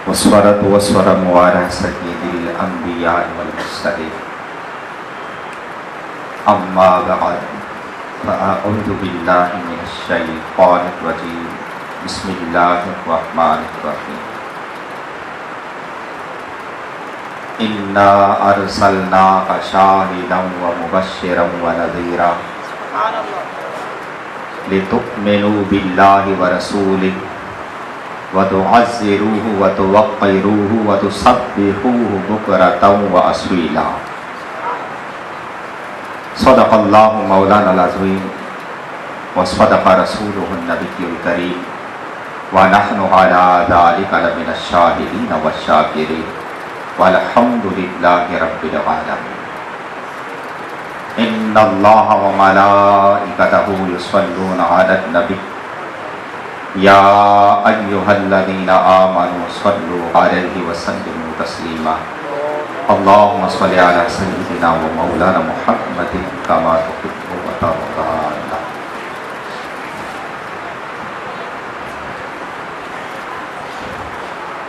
والصلاة والسلام على سيد الأنبياء والمرسلين أما بعد فأعوذ بالله من الشيطان الرجيم بسم الله الرحمن الرحيم إنا أرسلناك شاهدا ومبشرا ونذيرا لتؤمنوا بالله ورسوله وتعزروه وتوقروه وتسبحوه بكرة وأصيلا صدق الله مولانا العظيم وصدق رسوله النبي الكريم ونحن على ذلك لمن الشاهدين والشاكرين والحمد لله رب العالمين إن الله وملائكته يصلون على النبي يا أيها الذين آمنوا صلوا عليه وسلموا تسليما اللهم صل على سيدنا ومولانا محمد كما تحب وترضى.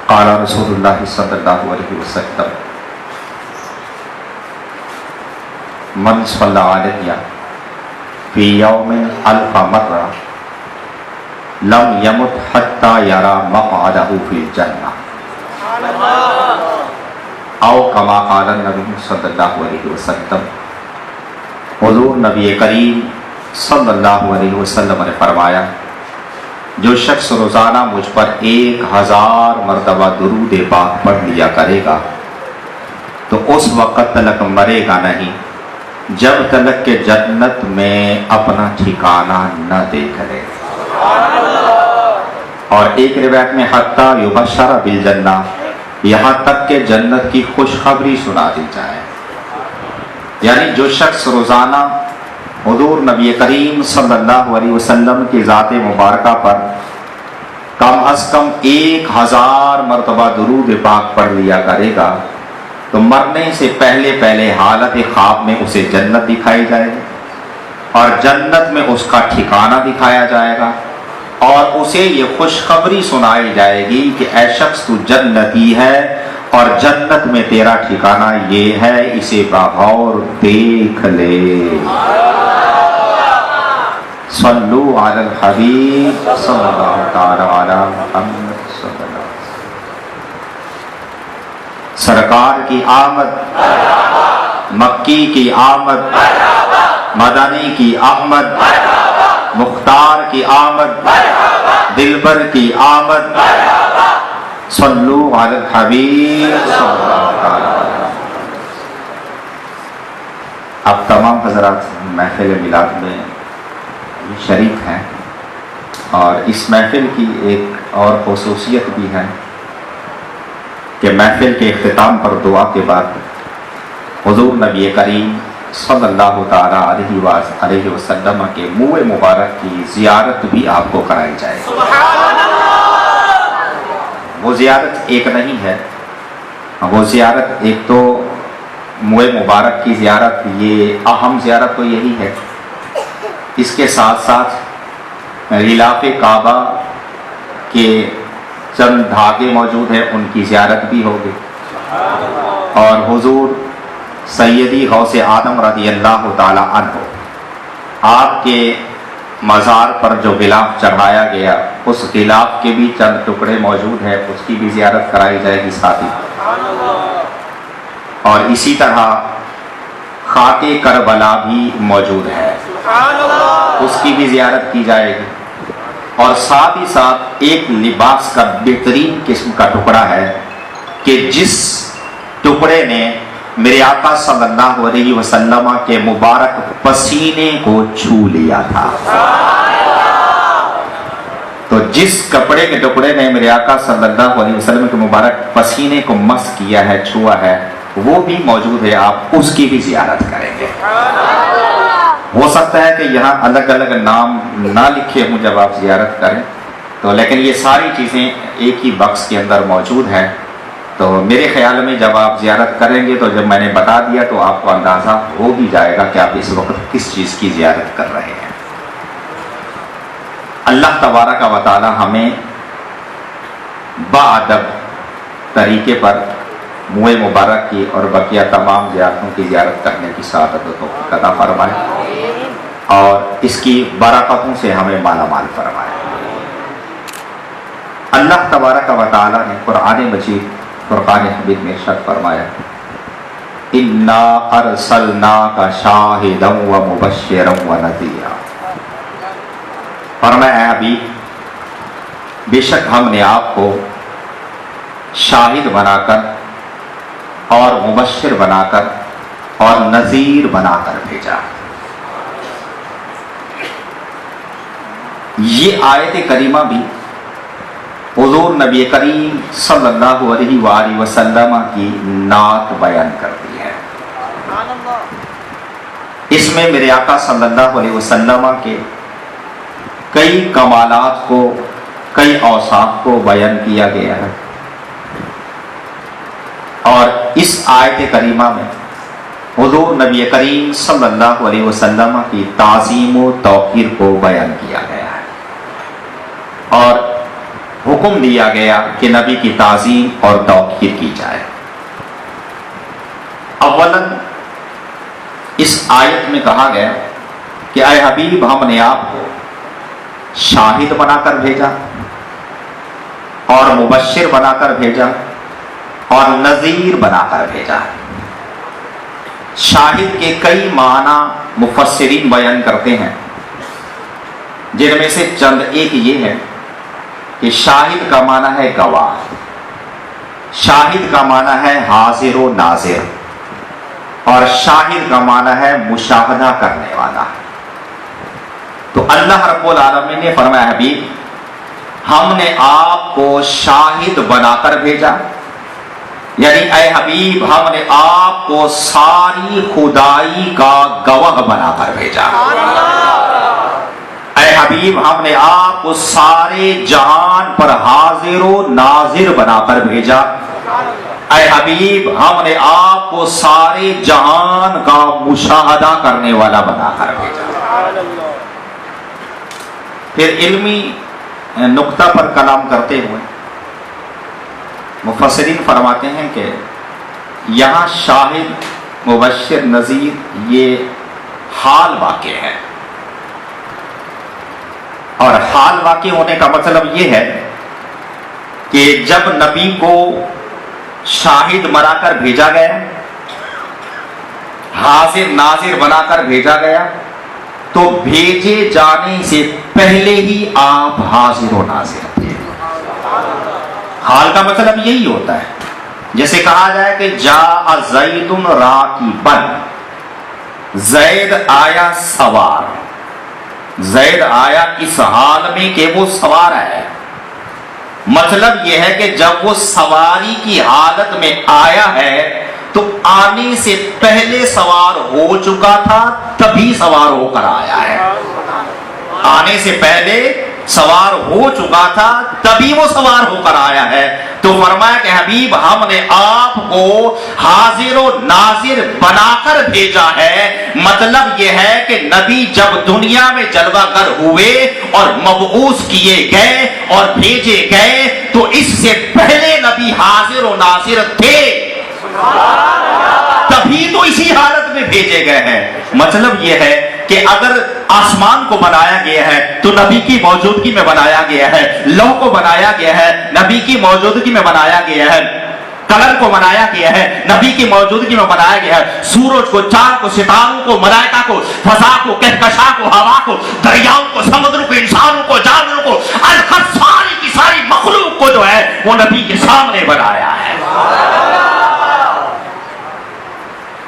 قال رسول الله صلى الله عليه وسلم من صلى علي في يوم 1000 مرة لم يمت حتى يرى مقعده في الجنة او کما قال النبی صلی اللہ علیہ وسلم. حضور نبی کریم صلی اللہ علیہ وسلم نے فرمایا جو شخص روزانہ مجھ پر 1000 مرتبہ درود پاک پڑھ لیا کرے گا تو اس وقت تلک مرے گا نہیں جب تلک کہ جنت میں اپنا ٹھکانہ نہ دیکھ لے. اور ایک روایت میں حتی یبشر بالجنہ یہاں تک کہ جنت کی خوشخبری سنا دی جائے. یعنی جو شخص روزانہ حضور نبی کریم صلی اللہ علیہ وسلم کی ذات مبارکہ پر کم از کم 1000 مرتبہ درود پاک پڑھ لیا کرے گا تو مرنے سے پہلے حالت خواب میں اسے جنت دکھائی جائے گی اور جنت میں اس کا ٹھکانہ دکھایا جائے گا اور اسے یہ خوشخبری سنائی جائے گی کہ اے شخص تو جنتی ہے اور جنت میں تیرا ٹھکانہ یہ ہے، اسے بغور دیکھ لے. صلو علی الحبیب صلی اللہ تعالی علی محمد صلی اللہ علیہ وسلم. سرکار کی آمد، مکی کی آمد، مدنی کی آمد، مختار کی آمد، دلبر کی آمد. صلو علی الحبیب صلی اللہ علیہ وسلم. اب تمام حضرات محفل میلاد میں شریک ہیں اور اس محفل کی ایک اور خصوصیت بھی ہے کہ محفل کے اختتام پر دعا کے بعد حضور نبی کریم صلی اللہ تعالی علیہ وسلم کے منہ مبارک کی زیارت بھی آپ کو کرائی جائے. وہ زیارت ایک نہیں ہے، وہ زیارت ایک تو منہ مبارک کی زیارت، یہ اہم زیارت تو یہی ہے. اس کے ساتھ ساتھ غلاف کعبہ کے چند دھاگے موجود ہیں، ان کی زیارت بھی ہوگی. اور حضور سیدی غوث آدم رضی اللہ تعالی عنہ آپ کے مزار پر جو غلاف چڑھایا گیا اس غلاف کے بھی چند ٹکڑے موجود ہیں، اس کی بھی زیارت کرائی جائے گی ساتھ ہی. اور اسی طرح خاک کربلا بھی موجود ہے، اس کی بھی زیارت کی جائے گی. اور ساتھ ہی ساتھ ایک لباس کا بہترین قسم کا ٹکڑا ہے کہ جس ٹکڑے نے میرے آقا صلی اللہ علیہ وسلم کے مبارک پسینے کو چھو لیا تھا. تو جس کپڑے کے ٹکڑے نے میرے آقا صلی اللہ علیہ وسلم کے مبارک پسینے کو مس کیا ہے، چھوا ہے، وہ بھی موجود ہے، آپ اس کی بھی زیارت کریں گے. ہو سکتا ہے کہ یہاں الگ الگ نام نہ لکھے ہوں جب آپ زیارت کریں تو، لیکن یہ ساری چیزیں ایک ہی بکس کے اندر موجود ہیں. تو میرے خیال میں جب آپ زیارت کریں گے تو جب میں نے بتا دیا تو آپ کو اندازہ ہو بھی جائے گا کہ آپ اس وقت کس چیز کی زیارت کر رہے ہیں. اللہ تبارک و تعالی ہمیں باادب طریقے پر منہ مبارک کی اور بقیہ تمام زیارتوں کی زیارت کرنے کی سعادت و توفیق عطا فرمائے اور اس کی برکتوں سے ہمیں مالا مال فرمائے۔ اللہ تبارک و تعالی نے قرآن مجید فرقان حمید میں ارشاد فرمایا اِنَّا أَرْسَلْنَاكَ شَاهِدًا وَمُبَشِّرًا وَنَذِيرًا، فرمایا اے حبیب بے شک ہم نے آپ کو شاہد بنا کر اور مبشر بنا کر اور نذیر بنا کر بھیجا۔ یہ آیت کریمہ بھی حضور نبی کریم صلی اللہ علیہ وآلہ وسلم کی نعت بیان کرتی ہے۔ اس میں میرے آقا صلی اللہ علیہ وسلم کے کئی کمالات کو، کئی اوصاف کو بیان کیا گیا ہے، اور اس آیت کریمہ میں حضور نبی کریم صلی اللہ علیہ وسلم کی تعظیم و توقیر کو بیان کیا گیا ہے، اور حکم دیا گیا کہ نبی کی تعظیم اور توقیر کی جائے۔ اولاً اس آیت میں کہا گیا کہ اے حبیب ہم نے آپ کو شاہد بنا کر بھیجا اور مبشر بنا کر بھیجا اور نذیر بنا کر بھیجا۔ شاہد کے کئی معنی مفسرین بیان کرتے ہیں، جن میں سے چند ایک یہ ہے کہ شاہد کا معنی ہے گواہ، شاہد کا معنی ہے حاضر و ناظر، اور شاہد کا معنی ہے مشاہدہ کرنے والا۔ تو اللہ رب العالمین نے فرمایا حبیب ہم نے آپ کو شاہد بنا کر بھیجا، یعنی اے حبیب ہم نے آپ کو ساری خدائی کا گواہ بنا کر بھیجا۔ اے حبیب ہم نے آپ کو سارے جہان پر حاضر و ناظر بنا کر بھیجا۔ اے حبیب ہم نے آپ کو سارے جہان کا مشاہدہ کرنے والا بنا کر بھیجا۔ پھر علمی نقطہ پر کلام کرتے ہوئے مفسرین فرماتے ہیں کہ یہاں شاہد مبشر نذیر یہ حال واقع ہے، اور حال واقع ہونے کا مطلب یہ ہے کہ جب نبی کو شاہد بنا کر بھیجا گیا، حاضر ناظر بنا کر بھیجا گیا، تو بھیجے جانے سے پہلے ہی آپ حاضر و ناظر تھے۔ حال کا مطلب یہی ہوتا ہے، جیسے کہا جائے کہ جاء زید راکبا، زید آیا سوار، زید آیا اس حال میں کہ وہ سوار ہے۔ مطلب یہ ہے کہ جب وہ سواری کی حالت میں آیا ہے تو آنے سے پہلے سوار ہو چکا تھا، تبھی سوار ہو کر آیا ہے۔ آنے سے پہلے سوار ہو چکا تھا، تبھی وہ سوار ہو کر آیا ہے۔ تو فرمایا کہ حبیب ہم نے آپ کو حاضر و ناظر بنا کر بھیجا ہے۔ مطلب یہ ہے کہ نبی جب دنیا میں جلوہ گر ہوئے اور مبعوث کیے گئے اور بھیجے گئے تو اس سے پہلے نبی حاضر و ناظر تھے، تبھی تو اسی حالت میں بھیجے گئے ہیں۔ مطلب یہ ہے کہ اگر آسمان کو بنایا گیا ہے تو نبی کی موجودگی میں بنایا گیا ہے، لوح کو بنایا گیا ہے نبی کی موجودگی میں بنایا گیا ہے، قلم کو بنایا گیا ہے نبی کی موجودگی میں بنایا گیا ہے، سورج کو، چاند کو، ستاروں کو، ملائکہ کو، فضا کو، کہکشاں کو، ہوا کو، دریاؤں کو، سمندر کو، انسانوں کو، جانوروں کو، ساری کی ساری مخلوق کو جو ہے وہ نبی کے سامنے بنایا ہے۔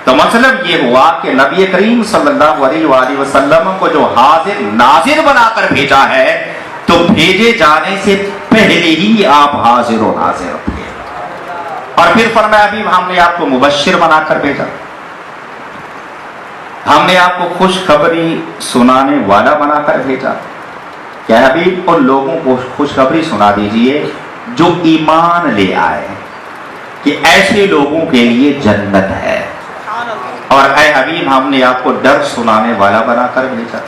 تو مطلب یہ ہوا کہ نبی کریم صلی اللہ علیہ وآلہ وسلم کو جو حاضر ناظر بنا کر بھیجا ہے تو بھیجے جانے سے پہلے ہی آپ حاضر و ناظر تھے۔ اور پھر فرمایا ابھی ہم نے آپ کو مبشر بنا کر بھیجا، ہم نے آپ کو خوشخبری سنانے والا بنا کر بھیجا۔ کیا حبیب ان لوگوں کو خوشخبری سنا دیجئے جو ایمان لے آئے کہ ایسے لوگوں کے لیے جنت ہے، اور اے حبیب ہم نے آپ کو ڈر سنانے والا بنا کر بھیجا۔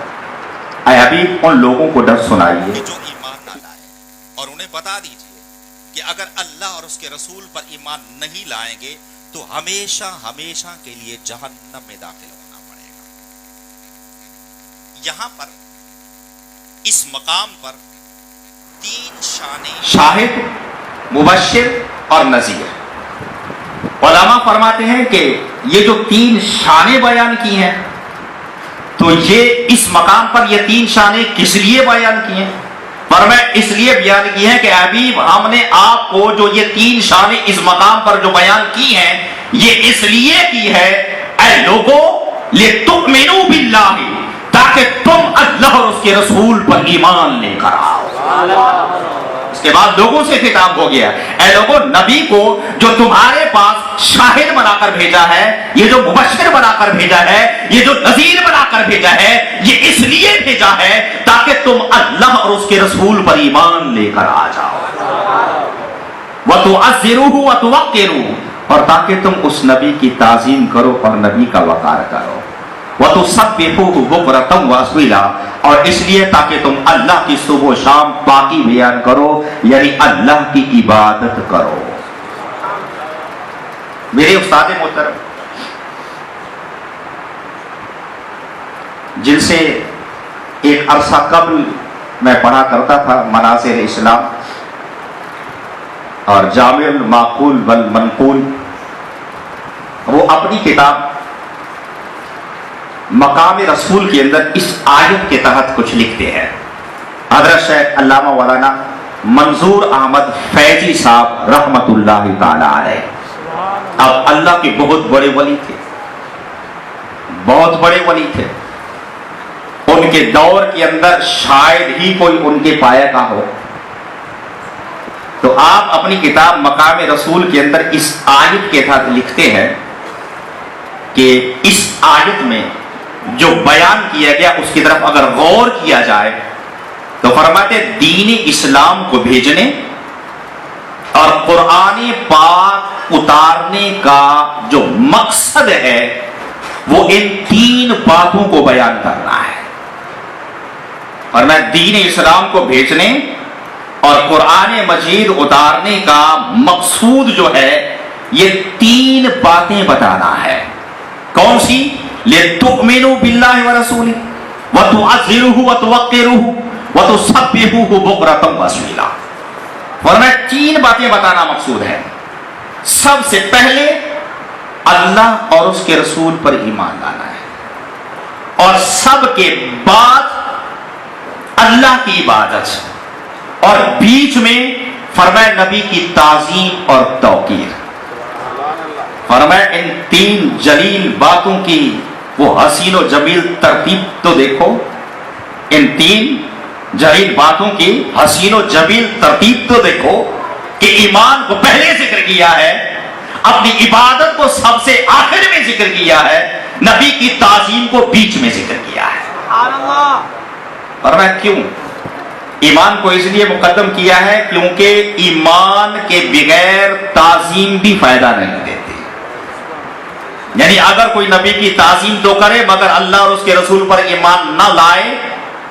اے حبیب ان لوگوں کو ڈر سنائیے جو ایمان نہ لائے، اور انہیں بتا دیجئے کہ اگر اللہ اور اس کے رسول پر ایمان نہیں لائیں گے تو ہمیشہ ہمیشہ کے لیے جہنم میں داخل ہونا پڑے گا. یہاں پر اس مقام پر تین شانیں شاہد، مبشر اور نذیر. علماء فرماتے ہیں کہ یہ جو تین شانیں بیان کی ہیں تو یہ اس مقام پر یہ تین شانیں کس لیے بیان کی ہیں؟ فرمایا اس لیے بیان کی ہیں کہ حبیب ہم نے آپ کو جو یہ تین شانیں اس مقام پر جو بیان کی ہیں یہ اس لیے کی ہے اے لوگوں لِتُؤْمِنُوا بِاللَّهِ، تاکہ تم اللہ اور اس کے رسول پر ایمان لے کر آؤ. اس کے بعد لوگوں سے خطاب ہو گیا اے لوگوں نبی کو جو تمہارے پاس شاہد بنا کر بھیجا ہے، یہ جو مبشر بنا کر بھیجا ہے، یہ جو نذیر بنا کر بھیجا ہے، یہ اس لیے بھیجا ہے تاکہ تم اللہ اور اس کے رسول پر ایمان لے کر آ جاؤ. وَتُعَزِّرُوهُ وَتُوَقِّرُوهُ، اور تاکہ تم اس نبی کی تعظیم کرو اور نبی کا وقار کرو. وَتُسَبِّحُوهُ بُكْرَةً وَأَصِيلًا، اور اس لیے تاکہ تم اللہ کی صبح و شام پاکی بیان کرو، یعنی اللہ کی عبادت کرو. میرے استاد محترم جن سے ایک عرصہ قبل میں پڑھا کرتا تھا مناظر اسلام اور جامع المعقول والمنقول، وہ اپنی کتاب مقام رسول کے اندر اس آیت کے تحت کچھ لکھتے ہیں. حضرت شیخ علامہ مولانا منظور احمد فیضی صاحب رحمت اللہ تعالی علیہ، اب اللہ کے بہت بڑے ولی تھے، بہت بڑے ولی تھے. ان کے دور کے اندر شاید ہی کوئی ان کے پایا کا ہو. تو آپ اپنی کتاب مقام رسول کے اندر اس آیت کے تحت لکھتے ہیں کہ اس آیت میں جو بیان کیا گیا اس کی طرف اگر غور کیا جائے تو فرماتے دین اسلام کو بھیجنے اور قرآن پاک اتارنے کا جو مقصد ہے وہ ان تین باتوں کو بیان کرنا ہے. اور میں دین اسلام کو بھیجنے اور قرآن مجید اتارنے کا مقصود جو ہے یہ تین باتیں بتانا ہے. کون سی؟ لِتُؤْمِنُوا بِاللَّهِ وَرَسُولِهِ وَتُعَزِّرُوهُ وَتُوَقِّرُوهُ وَتُسَبِّحُوهُ بُكْرَةً وَأَصِيلًا. ورنہ تین باتیں بتانا مقصود ہے. سب سے پہلے اللہ اور اس کے رسول پر ایمان لانا ہے، اور سب کے بعد اللہ کی عبادت، اور بیچ میں فرمایا نبی کی تعظیم اور توقیر. فرمایا ان تین جلیل باتوں کی وہ حسین و جمیل ترتیب تو دیکھو، ان تین جلیل باتوں کی حسین و جمیل ترتیب تو دیکھو کہ ایمان کو پہلے ذکر کیا ہے، اپنی عبادت کو سب سے آخر میں ذکر کیا ہے، نبی کی تعظیم کو بیچ میں ذکر کیا ہے. فرمایا کیوں؟ ایمان کو اس لیے مقدم کیا ہے کیونکہ ایمان کے بغیر تعظیم بھی فائدہ نہیں دیتی. یعنی اگر کوئی نبی کی تعظیم تو کرے مگر اللہ اور اس کے رسول پر ایمان نہ لائے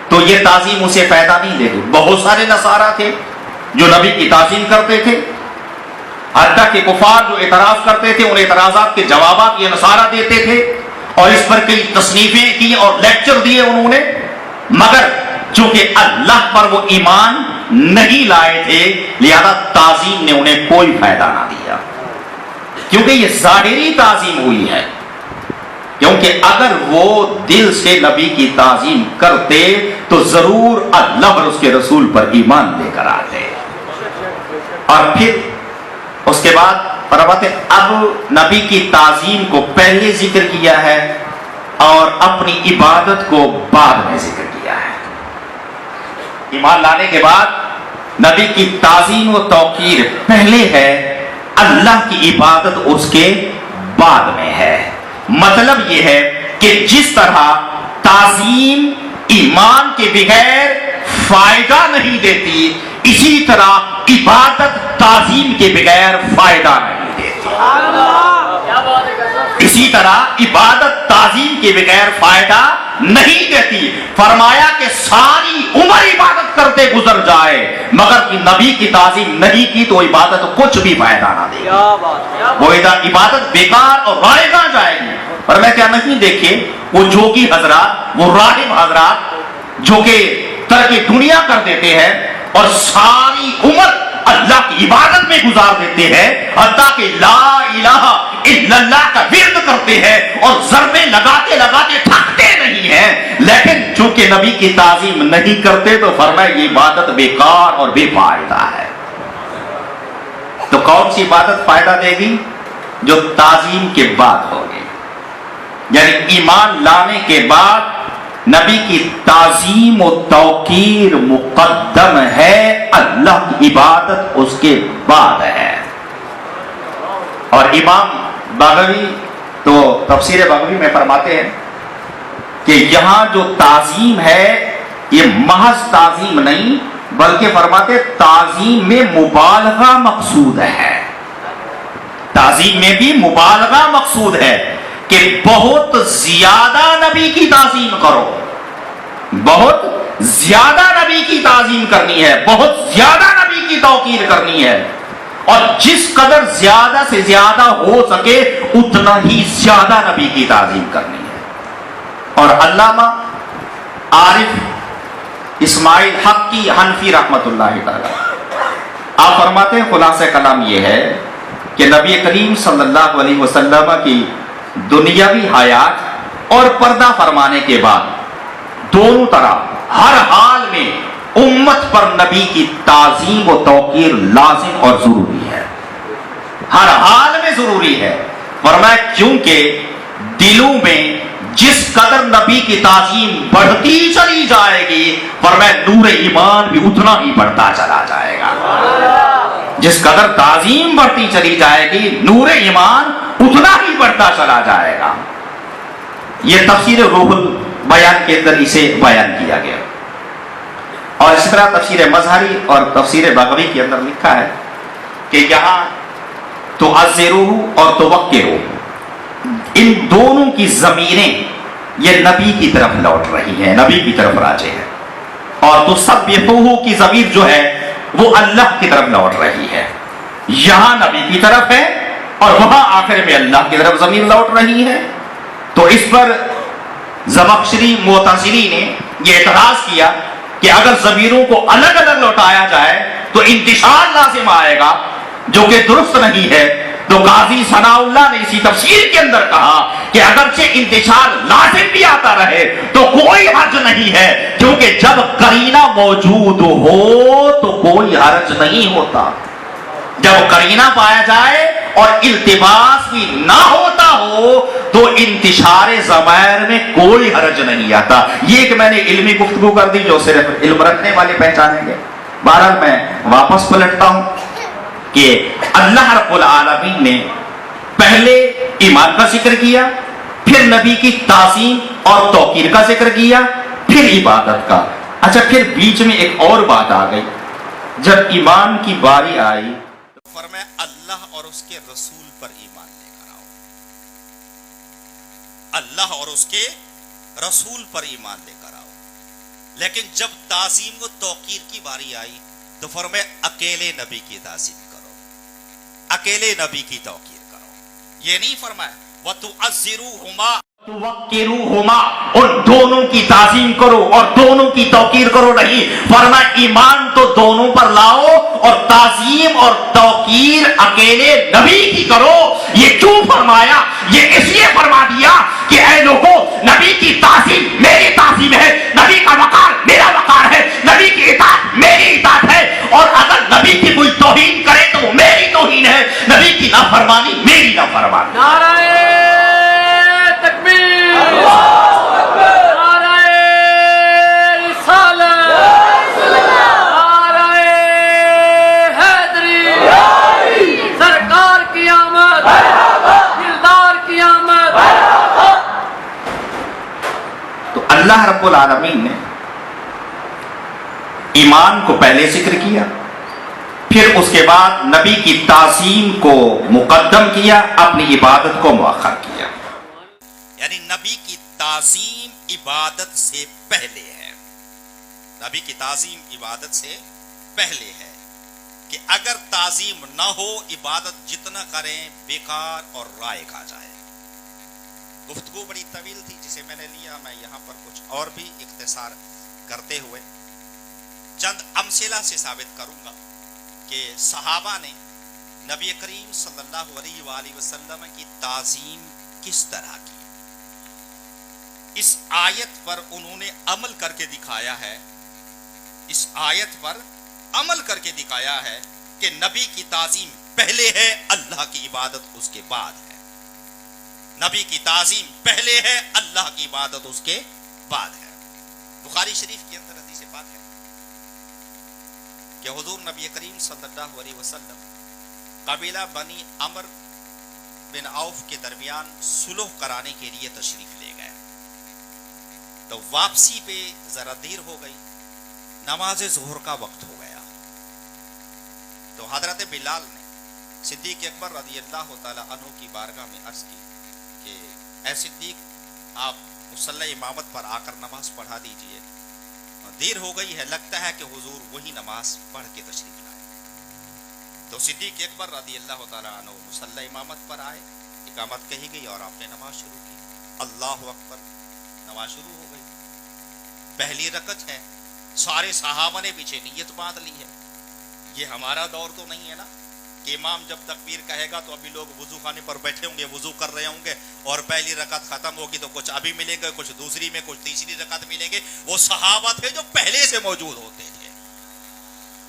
تو یہ تعظیم اسے فائدہ نہیں دے گی. بہت سارے نصارہ تھے جو نبی کی تعظیم کرتے تھے، حتیٰ کہ کفار جو اعتراض کرتے تھے ان اعتراضات کے جوابات یہ نصارہ دیتے تھے، اور اس پر کئی تصنیفیں کی اور لیکچر دیے انہوں نے، مگر چونکہ اللہ پر وہ ایمان نہیں لائے تھے لہذا تعظیم نے انہیں کوئی فائدہ نہ دیا. کیونکہ یہ ظاہری تعظیم ہوئی ہے، کیونکہ اگر وہ دل سے نبی کی تعظیم کرتے تو ضرور اللہ اور اس کے رسول پر ایمان لے کر آتے. اور پھر اس کے بعد فرماتے اب نبی کی تعظیم کو پہلے ذکر کیا ہے اور اپنی عبادت کو بعد میں ذکر کیا ہے. ایمان لانے کے بعد نبی کی تعظیم و توقیر پہلے ہے، اللہ کی عبادت اس کے بعد میں ہے. مطلب یہ ہے کہ جس طرح تعظیم ایمان کے بغیر فائدہ نہیں دیتی، اسی طرح عبادت تعظیم کے بغیر فائدہ نہیں دیتی. اس اسی طرح عبادت تعظیم کے بغیر فائدہ نہیں دیتی. فرمایا کہ ساری عمر عبادت کرتے گزر جائے مگر کہ نبی کی تعظیم نہیں کی تو عبادت کچھ بھی فائدہ نہ دے گی, وہ عبادت بیکار اور رائے گا جائے گی. پر میں کیا نہیں دیکھے وہ جوگی حضرات, وہ راہب حضرات جو کہ ترک دنیا کر دیتے ہیں اور ساری عمر اللہ کی عبادت میں گزار دیتے ہیں, حتیٰ کہ لا الہ الا اللہ کا ورد کرتے ہیں اور ضربے لگاتے لگاتے تھکتے نہیں ہیں, لیکن چونکہ نبی کی تعظیم نہیں کرتے تو فرمایا یہ عبادت بیکار اور بے فائدہ ہے. تو کون سی عبادت فائدہ دے گی؟ جو تعظیم کے بعد ہوگی, یعنی ایمان لانے کے بعد نبی کی تعظیم و توقیر مقدم ہے, اللہ کی عبادت اس کے بعد ہے. اور امام بغوی تو تفسیر بغوی میں فرماتے ہیں کہ یہاں جو تعظیم ہے یہ محض تعظیم نہیں بلکہ فرماتے تعظیم میں مبالغہ مقصود ہے. تعظیم میں بھی مبالغہ مقصود ہے کہ بہت زیادہ نبی کی تعظیم کرو, بہت زیادہ نبی کی تعظیم کرنی ہے, بہت زیادہ نبی کی توقیر کرنی ہے, اور جس قدر زیادہ سے زیادہ ہو سکے اتنا ہی زیادہ نبی کی تعظیم کرنی ہے. اور علامہ عارف اسماعیل حق کی حنفی رحمت اللہ تعالی آپ فرماتے ہیں خلاصہ کلام یہ ہے کہ نبی کریم صلی اللہ علیہ وسلم کی دنیاوی حیات اور پردہ فرمانے کے بعد دونوں طرح ہر حال میں امت پر نبی کی تعظیم و توقیر لازم اور ضروری ہے, ہر حال میں ضروری ہے. فرمایا کیونکہ دلوں میں جس قدر نبی کی تعظیم بڑھتی چلی جائے گی فرمایا نور ایمان بھی اتنا ہی بڑھتا چلا جائے گا. جس قدر تعظیم بڑھتی چلی جائے گی نور ایمان اتنا ہی بڑھتا چلا جائے گا. یہ تفسیر روح البیان کے اندر اسے بیان کیا گیا. اور اس طرح تفسیر مظہری اور تفسیر بغوی کے اندر لکھا ہے کہ یہاں تعذروہ اور توقروہ ان دونوں کی ضمیریں یہ نبی کی طرف لوٹ رہی ہیں, نبی کی طرف راجع ہے, اور تسبحوہ کی ضمیر جو ہے وہ اللہ کی طرف لوٹ رہی ہے. یہاں نبی کی طرف ہے اور وہاں آخر میں اللہ کی طرف ضمیر لوٹ رہی ہے. تو اس پر زمخشری معتزلی نے یہ اعتراض کیا کہ اگر ضمیروں کو الگ الگ لوٹایا جائے تو انتشار لازم آئے گا جو کہ درست نہیں ہے. تو قاضی ثناء اللہ نے اسی تفسیر کے اندر کہا کہ اگرچہ انتشار لازم بھی آتا رہے تو کوئی حرج نہیں ہے, کیونکہ جب قرینہ موجود ہو تو کوئی حرج نہیں ہوتا. جب قرینہ پایا جائے اور التباس بھی نہ ہوتا ہو تو انتشار ضمائر میں کوئی حرج نہیں آتا. یہ ایک میں نے علمی گفتگو کر دی جو صرف علم رکھنے والے پہچانیں گے. بہرحال میں واپس پلٹتا ہوں کہ اللہ رب العالمین نے پہلے ایمان کا ذکر کیا, پھر نبی کی تعظیم اور توقیر کا ذکر کیا, پھر عبادت کا. اچھا پھر بیچ میں ایک اور بات آ گئی. جب ایمان کی باری آئی فرمایا اللہ اور اس کے رسول پر ایمان لے کر آؤ, اللہ اور اس کے رسول پر ایمان لے کر آؤ. لیکن جب تعظیم و توقیر کی باری آئی تو فرمایا اکیلے نبی کی تعظیم کرو, اکیلے نبی کی توقیر کرو. یہ نہیں فرمایا وَتُعَزِّرُوهُمَا توقروہما, ان دونوں کی تعظیم کرو اور دونوں کی توقیر کرو نہیں. فرمایا ایمان تو دونوں پر لاؤ اور تعظیم اور توقیر اکیلے نبی کی کرو. یہ کیوں فرمایا؟ یہ اس لیے فرما دیا کہ اے لوگوں نبی کی تعظیم میری تعظیم ہے, نبی کا وقار میرا وقار ہے, نبی کی اطاعت میری اطاعت ہے, اور اگر نبی کی کوئی توہین کرے تو وہ میری توہین ہے, نبی کی نافرمانی میری نافرمانی. اللہ رب العالمین نے ایمان کو پہلے ذکر کیا, پھر اس کے بعد نبی کی تعظیم کو مقدم کیا, اپنی عبادت کو مؤخر کیا. یعنی نبی کی تعظیم عبادت سے پہلے ہے. نبی کی تعظیم عبادت سے پہلے ہے کہ اگر تعظیم نہ ہو عبادت جتنا کریں بیکار اور رائے کھا جائے. گفتگو بڑی طویل تھی جسے میں نے لیا. میں یہاں پر کچھ اور بھی اختصار کرتے ہوئے چند امثلہ سے ثابت کروں گا کہ صحابہ نے نبی کریم صلی اللہ علیہ وآلہ وسلم کی تعظیم کس طرح کی. اس آیت پر انہوں نے عمل کر کے دکھایا ہے. اس آیت پر عمل کر کے دکھایا ہے کہ نبی کی تعظیم پہلے ہے، اللہ کی عبادت اس کے بعد ہے. نبی کی تعظیم پہلے ہے، اللہ کی عبادت اس کے بعد ہے. بخاری شریف کے اندر حدیث پاک ہے کہ حضور نبی کریم صلی اللہ علیہ وسلم قبیلہ بنی عمر بن عوف کے درمیان صلح کرانے کے لیے تشریف لے گئے. تو واپسی پہ ذرا دیر ہو گئی، نماز ظہر کا وقت ہو گیا. تو حضرت بلال نے صدیق اکبر رضی اللہ تعالی عنہ کی بارگاہ میں عرض کی کہ اے صدیق، آپ مصلی امامت پر آ کر نماز پڑھا دیجئے، دیر ہو گئی ہے، لگتا ہے کہ حضور وہی نماز پڑھ کے تشریف لائے. تو صدیق اکبر رضی اللہ تعالی عنہ مصلی امامت پر آئے، اقامت کہی گئی اور آپ نے نماز شروع کی. اللہ اکبر، نماز شروع ہو گئی. پہلی رکعت ہے، سارے صحابہ نے پیچھے نیت باندھ لی ہے. یہ ہمارا دور تو نہیں ہے نا کہ امام جب تکبیر کہے گا تو ابھی لوگ وضو خانے پر بیٹھے ہوں گے، وضو کر رہے ہوں گے، اور پہلی رکعت ختم ہوگی تو کچھ ابھی ملیں گے، کچھ دوسری میں، کچھ تیسری رکعت ملیں گے. وہ صحابہ تھے جو پہلے سے موجود ہوتے تھے.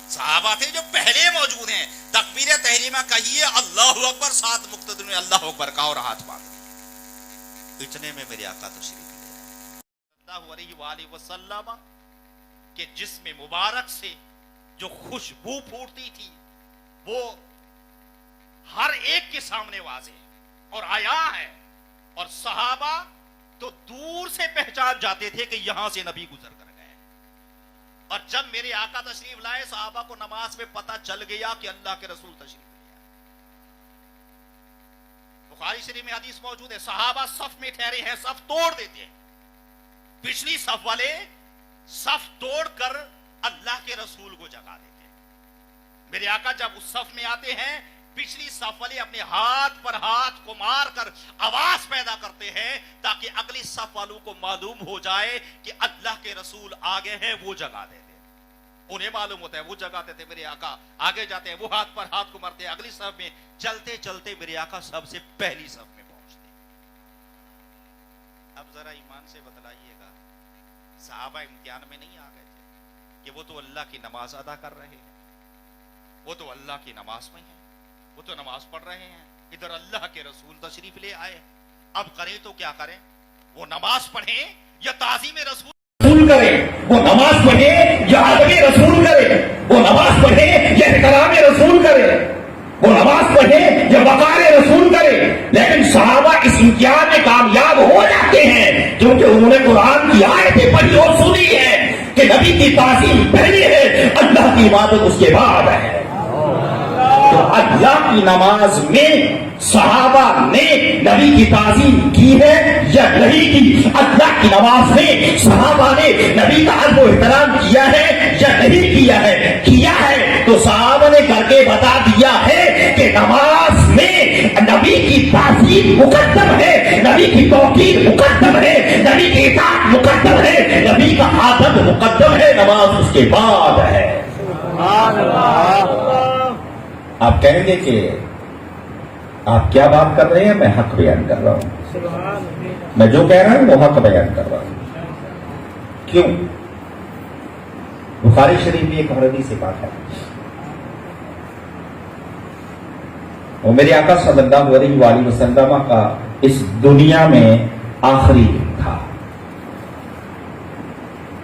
صحابہ تھے جو پہلے موجود ہیں. تکبیر تحریمہ کہیے، اللہ اکبر، ساتھ مقتدیوں نے اللہ اکبر کہا اور ہاتھ باندھ دیے. اتنے میں میرے آقا تشریف لے اللہ علیہ وآلہ وسلم کہ جسم مبارک سے جو خوشبو پھوٹتی تھی وہ ہر ایک کے سامنے واضح اور عیاں ہے. اور صحابہ تو دور سے پہچان جاتے تھے کہ یہاں سے نبی گزر کر گئے. اور جب میرے آقا تشریف لائے، صحابہ کو نماز میں پتہ چل گیا کہ اللہ کے رسول تشریف لائے. بخاری شریف میں حدیث موجود ہے، صحابہ صف میں ٹھہرے ہیں، صف توڑ دیتے ہیں. پچھلی صف والے صف توڑ کر اللہ کے رسول کو جگا دیتے ہیں. میرے آقا جب اس صف میں آتے ہیں، پچھلی صف والے اپنے ہاتھ پر ہاتھ کو مار کر آواز پیدا کرتے ہیں تاکہ اگلی صف والوں کو معلوم ہو جائے کہ اللہ کے رسول آگے ہیں، وہ جگا دیتے ہیں. انہیں معلوم ہوتا ہے وہ جگاتے تھے. میرے آقا آگے جاتے ہیں، وہ ہاتھ پر ہاتھ کو مارتے ہیں. اگلی صف میں چلتے چلتے میرے آقا سب سے پہلی صف میں پہنچتے ہیں. اب ذرا ایمان سے بتلائیے گا، صحابہ امتحان میں نہیں آ گئے تھے کہ وہ تو اللہ کی نماز ادا کر رہے ہیں، وہ تو اللہ کی نماز میں ہیں، وہ تو نماز پڑھ رہے ہیں، ادھر اللہ کے رسول تشریف لے آئے. اب کریں تو کیا کریں؟ وہ نماز پڑھیں یا تعظیم رسول کریں؟ وہ نماز پڑھیں یا ادب رسول کریں؟ وہ نماز پڑھیں یا احترام رسول کریں؟ وہ نماز پڑھیں یا وقار رسول کریں؟ لیکن صحابہ اس امتحان میں کامیاب ہو جاتے ہیں کیونکہ انہوں نے قرآن کی آیتیں پڑھی اور سنی ہے کہ نبی کی تعظیم پہلے ہے، اللہ کی عبادت اس کے بعد ہے. تو اللہ کی نماز میں صحابہ نے نبی کی تعظیم کی ہے یا نہیں کی؟ اللہ کی نماز میں صحابہ نے نبی کا ادب و احترام کیا ہے یا نہیں کیا ہے؟ کیا ہے تو صحابہ نے کر کے بتا دیا ہے کہ نماز میں نبی کی تعظیم مقدم ہے، نبی کی توقیر مقدم ہے، نبی کی اطاعت مقدم ہے، نبی کا ادب مقدم ہے، نماز اس کے بعد ہے. آپ کہیں گے کہ آپ کیا بات کر رہے ہیں؟ میں حق بیان کر رہا ہوں، میں جو کہہ رہا ہوں وہ حق بیان کر رہا ہوں. کیوں؟ بخاری شریف میں ایک حدیث سے بات ہے، وہ میرے آقا صلی اللہ علیہ وآلہ وسلم کا اس دنیا میں آخری دن تھا.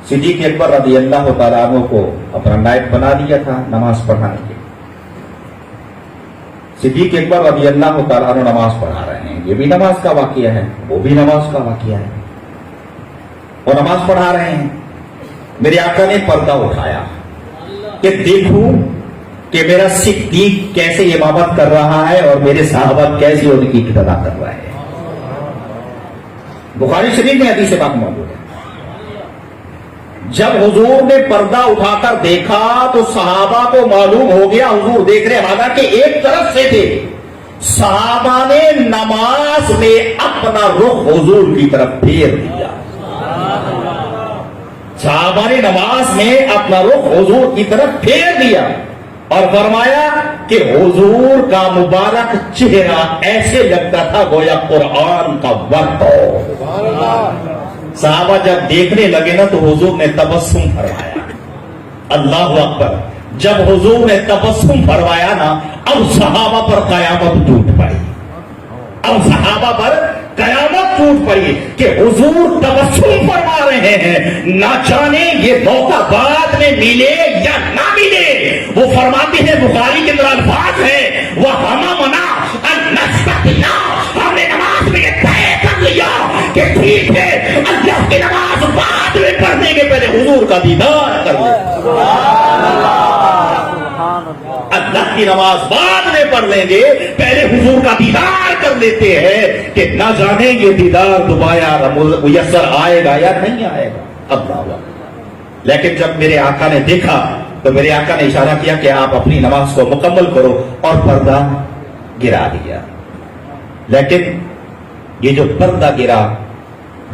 صدیق اکبر رضی اللہ تعالیٰ عنہ کو اپنا نائب بنا دیا تھا نماز پڑھانے کے. صدیق اکبر رضی اللہ تعالیٰ عنہ نماز پڑھا رہے ہیں، یہ بھی نماز کا واقعہ ہے، وہ بھی نماز کا واقعہ ہے. وہ نماز پڑھا رہے ہیں، میرے آقا نے پردہ اٹھایا کہ دیکھوں کہ میرا صدیق کیسے امامت کر رہا ہے اور میرے صحابہ کیسے ان کی اقتدا کر رہے ہیں. بخاری شریف میں حدیث پاک موجود ہے. جب حضور نے پردہ اٹھا کر دیکھا تو صحابہ کو معلوم ہو گیا حضور دیکھ رہے، حالانکہ ایک طرف سے تھے. صحابہ نے نماز میں اپنا رخ حضور کی طرف پھیر دیا. صحابہ نے نماز میں اپنا رخ حضور کی طرف پھیر دیا اور فرمایا کہ حضور کا مبارک چہرہ ایسے لگتا تھا گویا قرآن کا ورق ہو. صحابہ جب دیکھنے لگے نا تو حضور نے تبسم فرمایا. اللہ اکبر. جب حضور نے تبسم فرمایا نا اب صحابہ پر قیامت ٹوٹ پڑی. اب صحابہ پر قیامت ٹوٹ پڑی کہ حضور تبسم فرما رہے ہیں، نہ جانے یہ موقع بعد میں ملے یا نہ ملے. وہ فرماتے ہیں، بخاری کے اندر الفاظ ہے، وہ ہمنا نستطیع، ہم نے نماز میں یہ طے کر لیا کہ ٹھیک ہے اللہ کی نماز بعد میں پڑھنے کے پہلے حضور کا دیدار کر لیں. اللہ کی نماز بعد میں پڑھ لیں گے، پہلے حضور کا دیدار کر لیتے ہیں کہ نہ جانے یہ دیدار دوبارہ میسر آئے گا یا نہیں آئے گا. اللہ. لیکن جب میرے آقا نے دیکھا تو میرے آقا نے اشارہ کیا کہ آپ اپنی نماز کو مکمل کرو اور پردہ گرا دیا. لیکن یہ جو پردہ گرا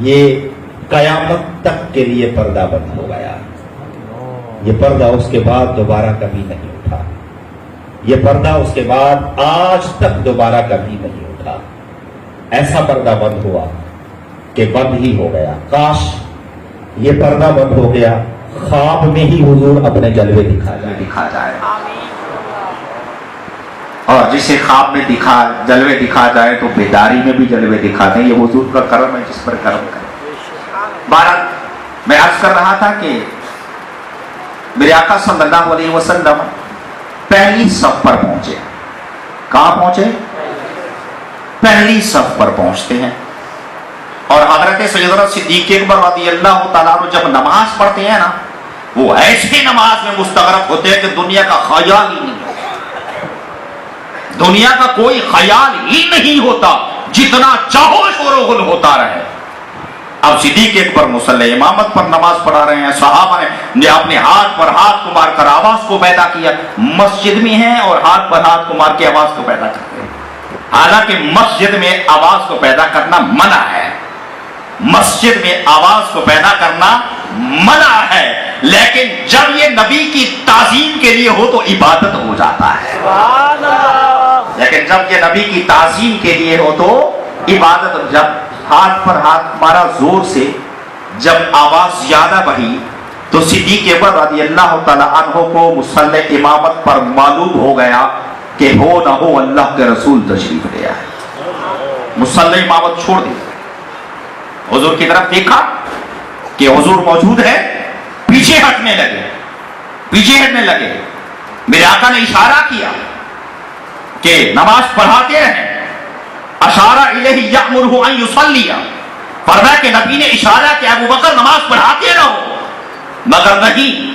یہ قیامت تک کے لیے پردہ بند ہو گیا. یہ پردہ اس کے بعد دوبارہ کبھی نہیں اٹھا. یہ پردہ اس کے بعد آج تک دوبارہ کبھی نہیں اٹھا. ایسا پردہ بند ہوا کہ بند ہی ہو گیا. کاش یہ پردہ بند ہو گیا خواب میں ہی حضور اپنے جلوے دکھا جائے. اور جسے خواب میں جلوے دکھا جائے تو بیداری میں بھی جلوے دکھا دیں. یہ حضور کا کرم ہے جس پر کرم کرے. بہرحال میں عرض کر رہا تھا کہ میرے آقا صلی اللہ علیہ وسلم پہلی صف پر پہنچے. کہاں پہنچے؟ پہلی صف پر پہنچتے ہیں. اور حضرت سیدنا صدیق اکبر رضی اللہ تعالیٰ عنہ جب نماز پڑھتے ہیں نا وہ ایسی نماز میں مستغرق ہوتے ہیں کہ دنیا کا خیال ہی نہیں ہوتا. دنیا کا کوئی خیال ہی نہیں ہوتا، جتنا چاہو شور و غل ہوتا رہے. اب صدیق اکبر مصلی امامت پر نماز پڑھا رہے ہیں. صحابہ نے اپنے ہاتھ پر ہاتھ کو مار کر آواز کو پیدا کیا. مسجد میں ہیں اور ہاتھ پر ہاتھ کو مار کے آواز کو پیدا کرتے ہیں. حالانکہ مسجد میں آواز کو پیدا کرنا منع ہے. مسجد میں آواز کو پیدا کرنا منع ہے، لیکن جب یہ نبی کی تعظیم کے لیے ہو تو عبادت ہو جاتا ہے. لیکن جب یہ نبی کی تعظیم کے لیے ہو تو عبادت. جب ہاتھ پر ہاتھ مارا زور سے، جب آواز زیادہ بڑھی تو صدیق اکبر رضی اللہ تعالیٰ عنہ کو مصلی امامت پر معلوم ہو گیا کہ ہو نہ ہو اللہ کے رسول تشریف لے آئے. مصلی امامت چھوڑ دی، حضور کی طرف دیکھا کہ حضور موجود ہے، پیچھے ہٹنے لگے. میرے آقا نے اشارہ کیا کہ نماز پڑھاتے رہیں. اشارہ الیہ یأمرہ ان یصلی، فرمایا کہ نبی نے اشارہ کہ ابو بکر نماز پڑھاتے رہو، مگر نہیں.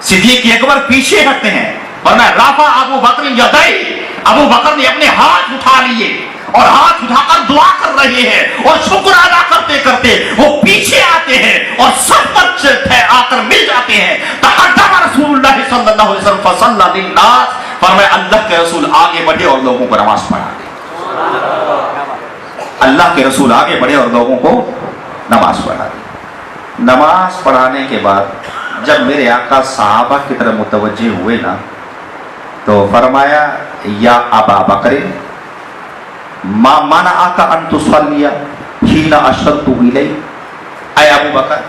صدیق اکبر پیچھے ہٹتے ہیں. فرمایا رفع ابو بکر یدیہ، ابو بکر نے اپنے ہاتھ اٹھا لیے اور ہاتھ اٹھا کر دعا کر رہے ہیں اور شکر ادا کرتے کرتے وہ پیچھے آتے ہیں اور سب پر آ کر مل جاتے ہیں. تقدم رسول اللہ صلی اللہ علیہ وسلم فصلی للناس، فرمایا اللہ کے رسول آگے بڑھے اور لوگوں کو نماز پڑھا دے. اللہ کے رسول آگے بڑھے اور لوگوں کو نماز پڑھا دی. نماز پڑھانے کے بعد جب میرے آقا صحابہ کی طرف متوجہ ہوئے نا تو فرمایا یا ابا بکر ما منعک ان تصلی حین اشرت الیک. اے ابو بکر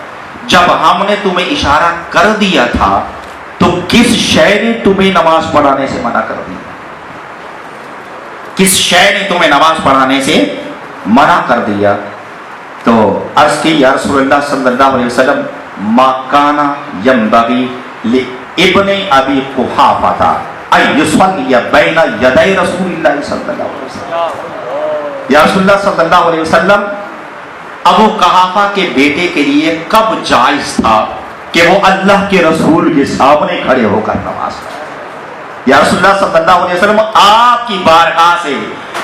جب ہم نے تمہیں اشارہ کر دیا تھا تو کس شے نے تمہیں نماز پڑھانے سے منع کر دیا؟ کس شے نے تمہیں نماز پڑھانے سے منع کر دیا؟ تو عرض کی یا رسول اللہ صلی اللہ علیہ وسلم ما کان ینبغی لابن ابی قحافہ ان یصلی بین یدی رسول اللہ صلی اللہ علیہ وسلم. یا رسول اللہ صلی اللہ علیہ وسلم ابو قحافہ کے بیٹے کے لیے کب جائز تھا کہ وہ اللہ کے رسول کے سامنے کھڑے ہو کر نماز پڑھے؟ یا رسول اللہ صلی اللہ علیہ وسلم آپ کی بارگاہ سے